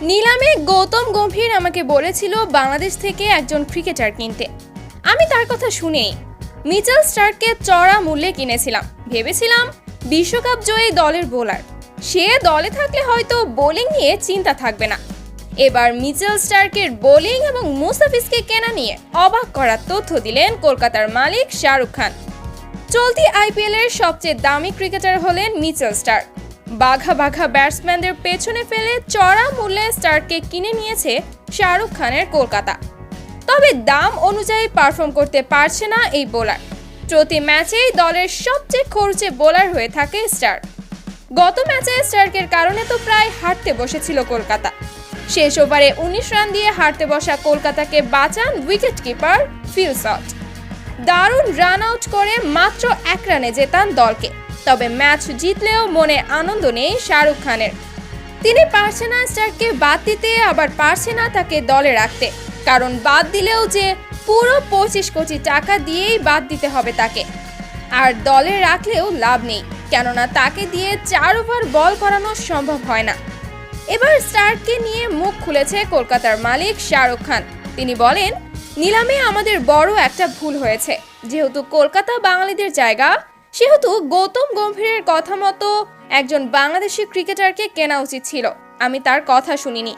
নিলামে গৌতম গম্ভীর আমাকে বলেছিল বাংলাদেশ থেকে একজন ক্রিকেটার কিনতে। আমি তার কথা শুনেই মিচেল স্টার্ককে চড়া মূল্যে কিনেছিলাম। ভেবেছিলাম বিশ্বকাপ জয়ী দলের বোলার, সে দলে থাকলে হয়তো বোলিং নিয়ে চিন্তা থাকবে না। এবার মিচেল স্টার্কের বোলিং এবং মুস্তাফিজকে কেনা নিয়ে অবাক করার তথ্য দিলেন কলকাতার মালিক শাহরুখ খান। চলতি আইপিএল এর সবচেয়ে দামি ক্রিকেটার হলেন মিচেল স্টার্ক। বাঘা বাঘা ব্যাটসম্যানদের পেছনে ফেলে চড়া মূল্যে স্টার্ককে কিনে নিয়েছে শাহরুখ খানের কলকাতা। তবে দাম অনুযায়ী পারফর্ম করতে পারছে না এই বোলার। প্রতি ম্যাচেই দলের সবচেয়ে খরচে বোলার হয়ে থাকে স্টার্ক। গত ম্যাচে স্টার্কের কারণে তো প্রায় হারতে বসেছিল কলকাতা। শেষ ওভারে 19 রান দিয়ে হারতে বসা কলকাতাকে বাঁচান উইকেট কিপার ফিল সল্ট। দারুণ রান আউট করে মাত্র 1 রানে জেতান দলকে। তবে ম্যাচ জিতলেও মনে আনন্দ নেই শাহরুখ খানের। তিনি পারছে না স্টার্ককে বাদ দিতে, আবার পারছে না তাকে দলে রাখতে। কারণ বাদ দিলেও যে পুরো 25 কোটি টাকা দিয়েই বাদ দিতে হবে তাকে। আর দলে রাখলেও লাভ নেই, কেননা তাকে দিয়ে 4 ওভার বল করানো সম্ভব হয় না। এবার স্টার্ককে নিয়ে মুখ খুলেছে কলকাতার মালিক শাহরুখ খান। তিনি বলেন, নিলামে আমাদের বড় একটা ভুল হয়েছে। যেহেতু কলকাতা বাঙালিদের জায়গা, সেহেতু গৌতম গম্ভীরের কথা মতো একজন বাংলাদেশি ক্রিকেটারকে কেনা উচিত ছিল। আমি তার কথা শুনিনি।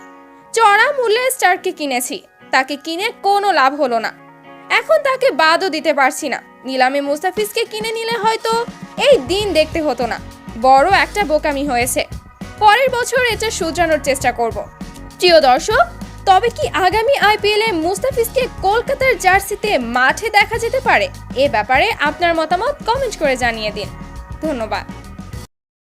চড়া মূল্যে স্টার্ককে কিনেছি, তাকে কিনে কোনো লাভ হলো না। এখন তাকে বাদও দিতে পারছি না। নিলামে মুস্তাফিজকে কিনে নিলে হয়তো এই দিন দেখতে হতো না। বড় একটা বোকামি হয়েছে। পরের বছর এটা শুধরানোর চেষ্টা করব। প্রিয় দর্শক, তবে কি আগামী আইপিএলে মুস্তাফিজকে কলকাতার জার্সিতে মাঠে দেখা যেতে পারে? এ ব্যাপারে আপনার মতামত কমেন্ট করে জানিয়ে দিন। ধন্যবাদ।